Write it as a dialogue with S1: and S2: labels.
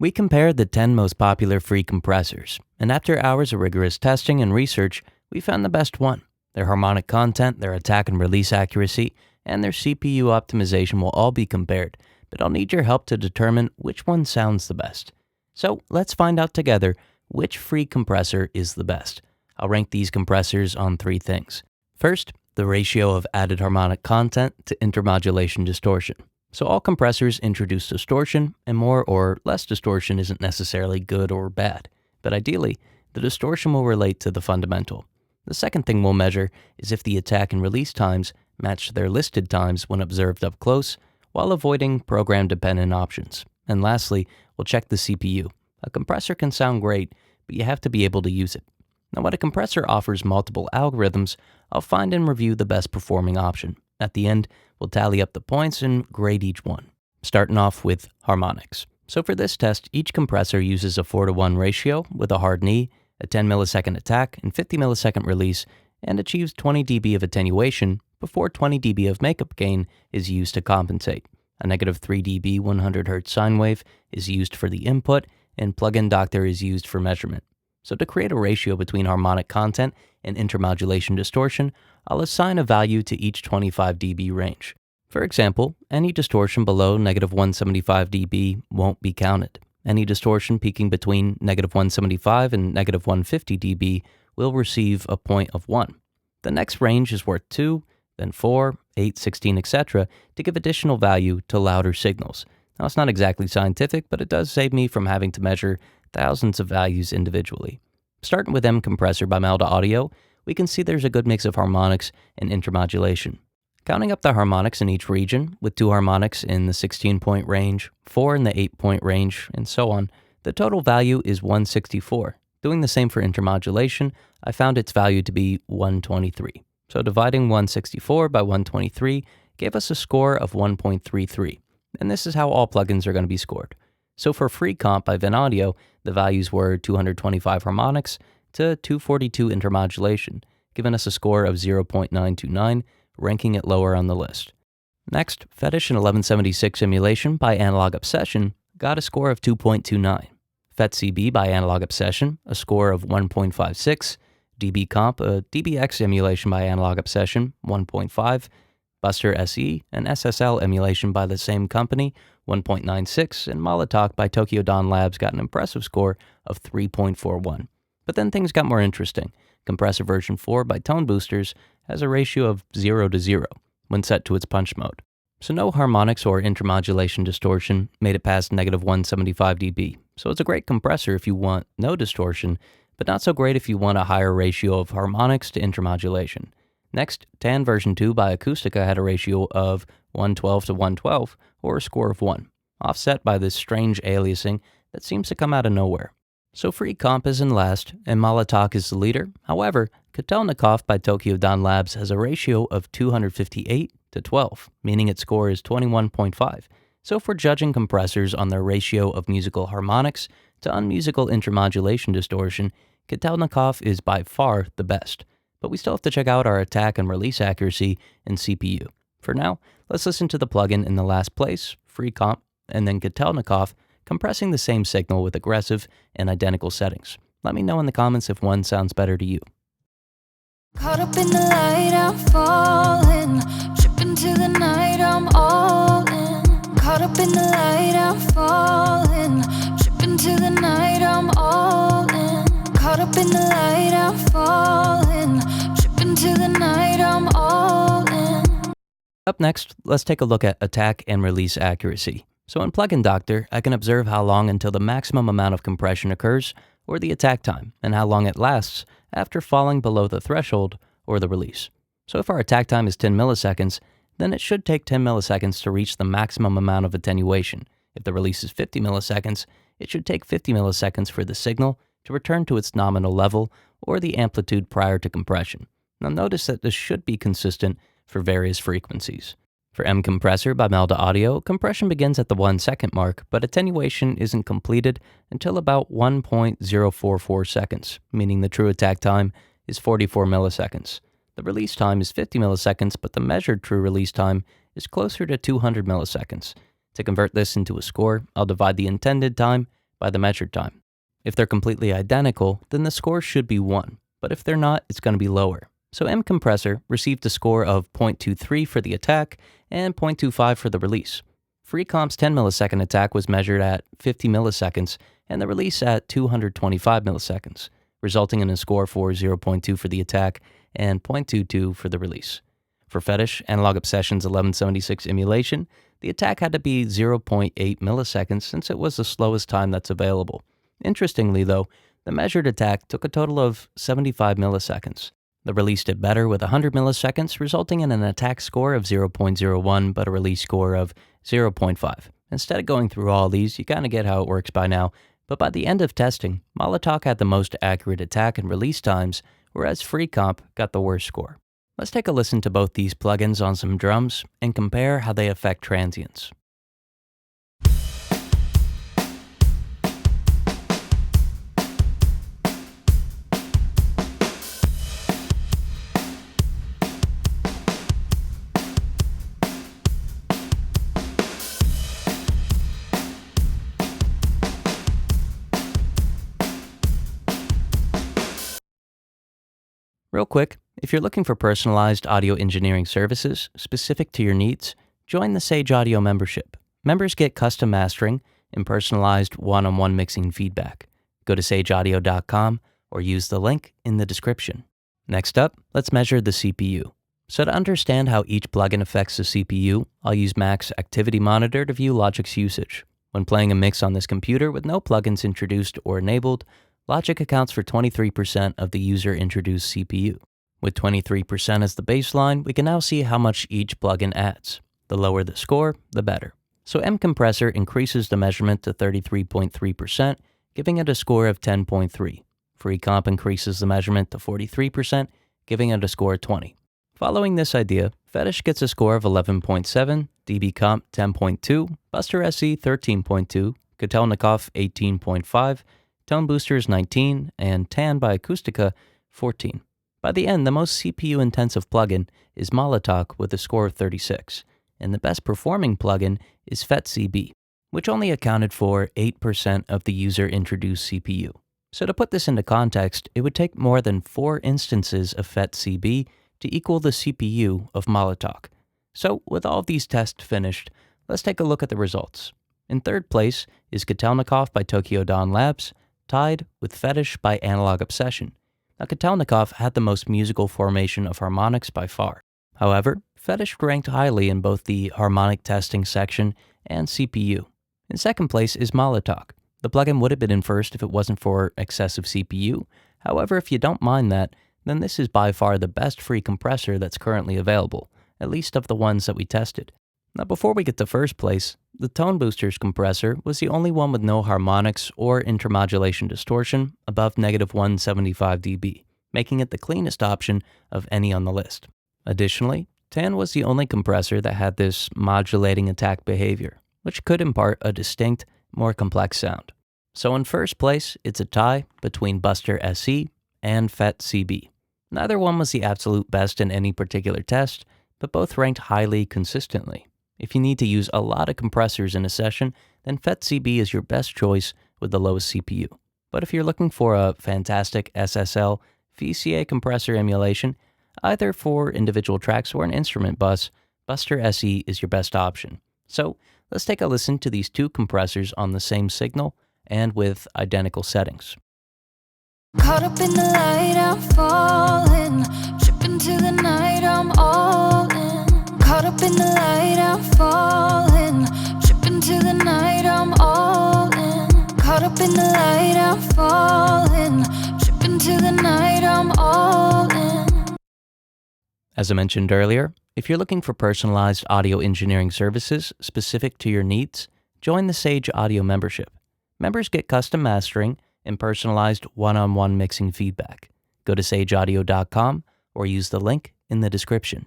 S1: We compared the 10 most popular free compressors, and after hours of rigorous testing and research, we found the best one. Their harmonic content, their attack and release accuracy, and their CPU optimization will all be compared, but I'll need your help to determine which one sounds the best. So let's find out together which free compressor is the best. I'll rank these compressors on three things. First, the ratio of added harmonic content to intermodulation distortion. So all compressors introduce distortion, and more or less distortion isn't necessarily good or bad, but ideally, the distortion will relate to the fundamental. The second thing we'll measure is if the attack and release times match their listed times when observed up close, while avoiding program-dependent options. And lastly, we'll check the CPU. A compressor can sound great, but you have to be able to use it. Now, when a compressor offers multiple algorithms, I'll find and review the best performing option. At the end, we'll tally up the points and grade each one. Starting off with harmonics. So for this test, each compressor uses a 4:1 ratio with a hard knee, a 10 millisecond attack, and 50 millisecond release, and achieves 20 dB of attenuation before 20 dB of makeup gain is used to compensate. A negative 3 dB 100 Hz sine wave is used for the input, and plug-in doctor is used for measurement. So to create a ratio between harmonic content and intermodulation distortion, I'll assign a value to each 25 dB range. For example, any distortion below negative 175 dB won't be counted. Any distortion peaking between negative 175 and negative 150 dB will receive a point of 1. The next range is worth 2, then 4, 8, 16, etc. to give additional value to louder signals. Now, it's not exactly scientific, but it does save me from having to measure thousands of values individually. Starting with M Compressor by Melda Audio, we can see there's a good mix of harmonics and intermodulation. Counting up the harmonics in each region, with 2 harmonics in the 16-point range, 4 in the 8-point range, and so on, the total value is 164. Doing the same for intermodulation, I found its value to be 123. So dividing 164 by 123 gave us a score of 1.33. And this is how all plugins are going to be scored. So for Free Comp by Audio, the values were 225 harmonics to 242 intermodulation, giving us a score of 0.929, ranking it lower on the list. Next, Fetish and 1176 Emulation by Analog Obsession got a score of 2.29. FetCB by Analog Obsession, a score of 1.56. DB Comp, a DBX emulation by Analog Obsession, 1.5. Buster SE, an SSL emulation by the same company, 1.96, and Molotov by Tokyo Dawn Labs got an impressive score of 3.41. But then things got more interesting. Compressor version 4 by Tone Boosters has a ratio of 0 to 0 when set to its punch mode. So no harmonics or intermodulation distortion made it past negative 175 dB. So it's a great compressor if you want no distortion, but not so great if you want a higher ratio of harmonics to intermodulation. Next, Tan version 2 by Acoustica had a ratio of 112 to 112, or a score of 1, offset by this strange aliasing that seems to come out of nowhere. So Free Comp is in last, and Molotov is the leader. However, Kotelnikov by Tokyo Dawn Labs has a ratio of 258 to 12, meaning its score is 21.5. So if we're judging compressors on their ratio of musical harmonics to unmusical intermodulation distortion, Kotelnikov is by far the best. But we still have to check out our attack and release accuracy and CPU. For now, let's listen to the plugin in the last place, Free Comp, and then Kotelnikov, compressing the same signal with aggressive and identical settings. Let me know in the comments if one sounds better to you.
S2: Caught up in the light, I'm falling. Tripping to the night, I'm all in. Caught up in the light, I'm falling. Tripping to the night, I'm all in. Caught up in the light, I'm falling. Tripping to the night, I'm all in.
S1: Up next, let's take a look at attack and release accuracy. So in Plugin Doctor, I can observe how long until the maximum amount of compression occurs, or the attack time, and how long it lasts after falling below the threshold or the release. So if our attack time is 10 milliseconds, then it should take 10 milliseconds to reach the maximum amount of attenuation. If the release is 50 milliseconds, it should take 50 milliseconds for the signal to return to its nominal level or the amplitude prior to compression. Now notice that this should be consistent for various frequencies. For M Compressor by Melda Audio, compression begins at the 1 second mark, but attenuation isn't completed until about 1.044 seconds, meaning the true attack time is 44 milliseconds. The release time is 50 milliseconds, but the measured true release time is closer to 200 milliseconds. To convert this into a score, I'll divide the intended time by the measured time. If they're completely identical, then the score should be 1, but if they're not, it's going to be lower. So M Compressor received a score of 0.23 for the attack and 0.25 for the release. FreeComp's 10 millisecond attack was measured at 50 milliseconds and the release at 225 milliseconds, resulting in a score for 0.2 for the attack and 0.22 for the release. For Fetish Analog Obsession's 1176 emulation, the attack had to be 0.8 milliseconds since it was the slowest time that's available. Interestingly though, the measured attack took a total of 75 milliseconds. The release did better with 100 milliseconds, resulting in an attack score of 0.01 but a release score of 0.5. Instead of going through all these, you kind of get how it works by now, but by the end of testing, Molotov had the most accurate attack and release times, whereas FreeComp got the worst score. Let's take a listen to both these plugins on some drums and compare how they affect transients. Real quick, if you're looking for personalized audio engineering services specific to your needs, join the Sage Audio membership. Members get custom mastering and personalized one-on-one mixing feedback. Go to sageaudio.com or use the link in the description. Next up, let's measure the CPU. So to understand how each plugin affects the CPU, I'll use Mac's Activity Monitor to view Logic's usage. When playing a mix on this computer with no plugins introduced or enabled, Logic accounts for 23% of the user-introduced CPU. With 23% as the baseline, we can now see how much each plugin adds. The lower the score, the better. So M Compressor increases the measurement to 33.3%, giving it a score of 10.3. FreeComp increases the measurement to 43%, giving it a score of 20. Following this idea, Fetish gets a score of 11.7, DB Comp 10.2, Buster SE 13.2, Kotelnikov 18.5, Tone Boosters 19, and Tan by Acoustica 14. By the end, the most CPU-intensive plugin is Molotov with a score of 36, and the best performing plugin is FetCB, which only accounted for 8% of the user-introduced CPU. So to put this into context, it would take more than 4 instances of FetCB to equal the CPU of Molotov. So with all of these tests finished, let's take a look at the results. In third place is Kotelnikov by Tokyo Dawn Labs, tied with Fetish by Analog Obsession. Now, Kotelnikov had the most musical formation of harmonics by far. However, Fetish ranked highly in both the harmonic testing section and CPU. In second place is Molotov. The plugin would have been in first if it wasn't for excessive CPU. However, if you don't mind that, then this is by far the best free compressor that's currently available, at least of the ones that we tested. Now, before we get to first place, the Tone Boosters compressor was the only one with no harmonics or intermodulation distortion above -175 dB, making it the cleanest option of any on the list. Additionally, Tan was the only compressor that had this modulating attack behavior, which could impart a distinct, more complex sound. So in first place, it's a tie between Buster SE and FetCB. Neither one was the absolute best in any particular test, but both ranked highly consistently. If you need to use a lot of compressors in a session, then FetCB is your best choice with the lowest CPU. But if you're looking for a fantastic SSL VCA compressor emulation, either for individual tracks or an instrument bus, Buster SE is your best option. So let's take a listen to these two compressors on the same signal and with identical settings.
S2: Caught up in the light, I'm falling. Tripping to the night, I'm all in. Caught up in the light, I'm falling. Tripping to the night, I'm all in. Caught up in the light, I'm falling. Tripping to the night, I'm all in.
S1: As I mentioned earlier, if you're looking for personalized audio engineering services specific to your needs, join the Sage Audio membership. Members get custom mastering and personalized one-on-one mixing feedback. Go to sageaudio.com or use the link in the description.